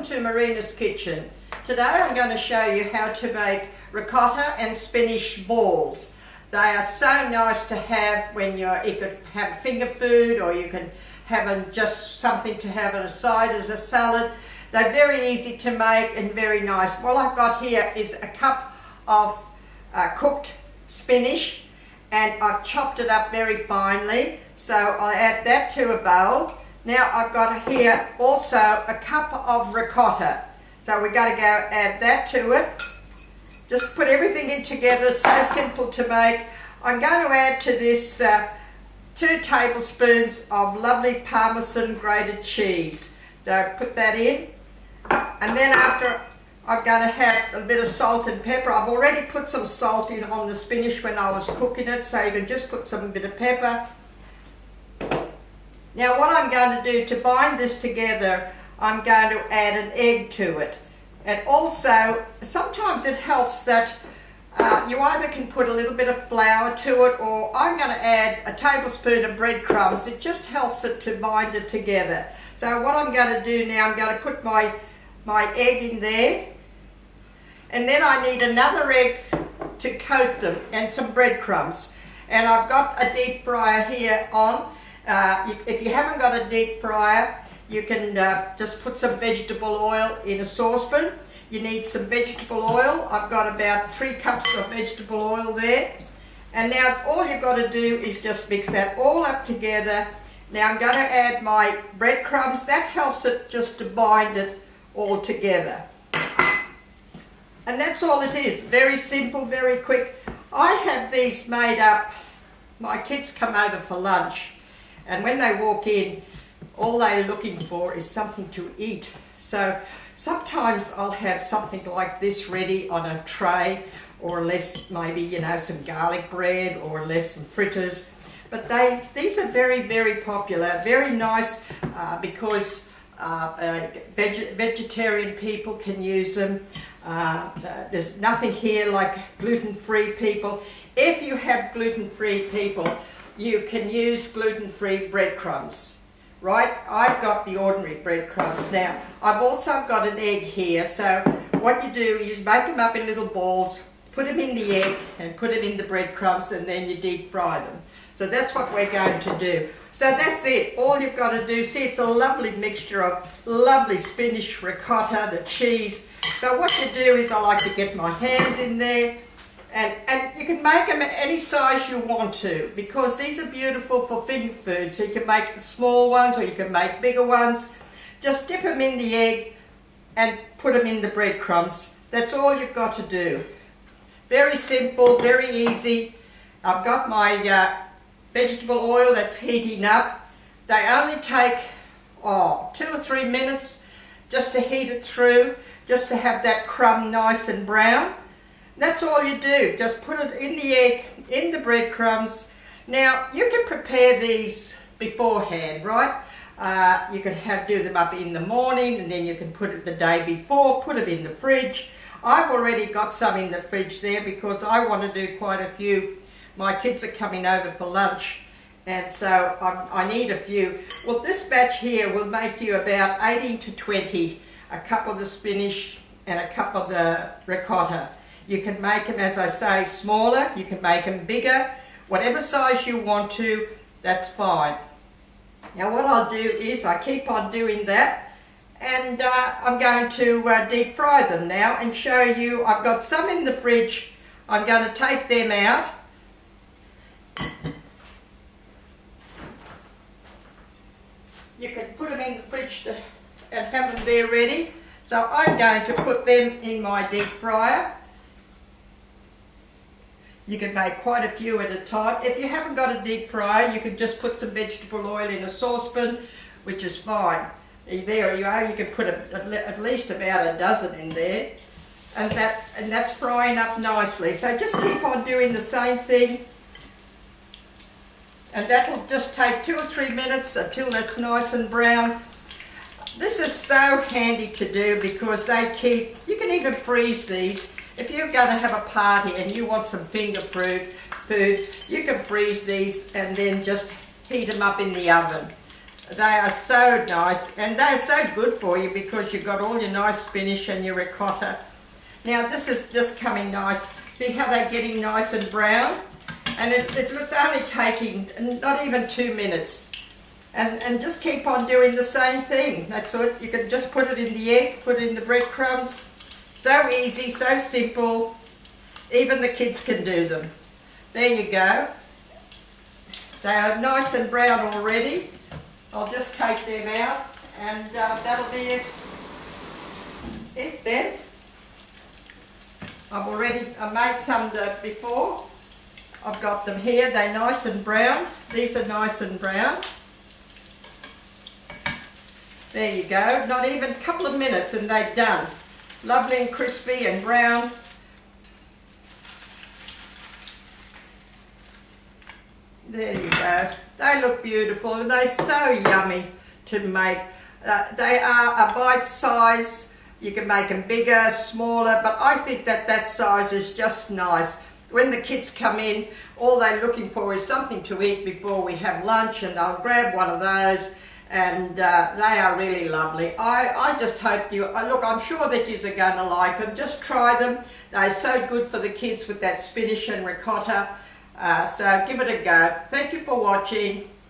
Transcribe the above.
to Marina's Kitchen. Today I'm going to show you how to make ricotta and spinach balls. They are so nice to have when you could have finger food, or you can have them just something to have on a side as a salad. They're very easy to make and very nice. What I've got here is a cup of cooked spinach, and I've chopped it up very finely. So I'll add that to a bowl. Now I've got here also a cup of ricotta. So we've got to go add that to it. Just put everything in together, so simple to make. I'm going to add to this 2 tablespoons of lovely Parmesan grated cheese. So put that in. And then after, I'm going to have a bit of salt and pepper. I've already put some salt in on the spinach when I was cooking it, so you can just put some bit of pepper. Now what I'm going to do to bind this together, I'm going to add an egg to it. And also, sometimes it helps that you either can put a little bit of flour to it, or I'm going to add a tablespoon of bread crumbs. It just helps it to bind it together. So what I'm going to do now, I'm going to put my egg in there. And then I need another egg to coat them, and some breadcrumbs. And I've got a deep fryer here on. If you haven't got a deep fryer, you can just put some vegetable oil in a saucepan. You need some vegetable oil. I've got about 3 cups of vegetable oil there. And now all you've got to do is just mix that all up together. Now I'm going to add my breadcrumbs. That helps it just to bind it all together. And that's all it is. Very simple, very quick. I have these made up. My kids come over for lunch, and when they walk in, all they're looking for is something to eat. So sometimes I'll have something like this ready on a tray, or less, maybe, you know, some garlic bread, or less some fritters. But these are very, very popular, very nice because vegetarian people can use them. There's nothing here like gluten-free people. If you have gluten-free people, you can use gluten-free breadcrumbs, right? I've got the ordinary breadcrumbs. Now, I've also got an egg here, so what you do is make them up in little balls, put them in the egg, and put it in the breadcrumbs, and then you deep fry them. So that's what we're going to do. So that's it. All you've got to do, see, it's a lovely mixture of lovely spinach, ricotta, the cheese. So what you do is, I like to get my hands in there, and you can make them any size you want to, because these are beautiful for finger food. So you can make the small ones, or you can make bigger ones. Just dip them in the egg and put them in the breadcrumbs. That's all you've got to do. Very simple, very easy. I've got my vegetable oil that's heating up. They only take 2 or 3 minutes just to heat it through, just to have that crumb nice and brown. That's all you do. Just put it in the egg, in the breadcrumbs. Now you can prepare these beforehand, right? You can do them up in the morning, and then you can put it the day before, put it in the fridge. I've already got some in the fridge there because I want to do quite a few. My kids are coming over for lunch, and so I need a few. Well, this batch here will make you about 18 to 20, a cup of the spinach and a cup of the ricotta. You can make them, as I say, smaller. You can make them bigger. Whatever size you want to, that's fine. Now what I'll do is, I keep on doing that, and I'm going to deep fry them now and show you. I've got some in the fridge. I'm going to take them out. You can put them in the fridge and have them there ready. So I'm going to put them in my deep fryer. You can make quite a few at a time. If you haven't got a deep fryer, you can just put some vegetable oil in a saucepan, which is fine. There you are. You can put at least about a dozen in there, and that's frying up nicely. So just keep on doing the same thing, and that'll just take 2 or 3 minutes until that's nice and brown. This is so handy to do because you can even freeze these. If you're going to have a party and you want some finger food, you can freeze these and then just heat them up in the oven. They are so nice, and they're so good for you because you've got all your nice spinach and your ricotta. Now this is just coming nice. See how they're getting nice and brown? And it's only taking not even 2 minutes. And just keep on doing the same thing. That's it. You can just put it in the egg, put it in the breadcrumbs. So easy, so simple. Even the kids can do them. There you go. They are nice and brown already. I'll just take them out, and that'll be it then. I made some before. I've got them here. They're nice and brown. These are nice and brown. There you go. Not even a couple of minutes and they're done. Lovely and crispy and brown. There you go. They look beautiful and they're so yummy to make. They are a bite size. You can make them bigger, smaller, but I think that size is just nice. When the kids come in, all they're looking for is something to eat before we have lunch, and they'll grab one of those, and they are really lovely. I just hope you, look, I'm sure that you're going to like them. Just try them. They're so good for the kids with that spinach and ricotta. So give it a go. Thank you for watching.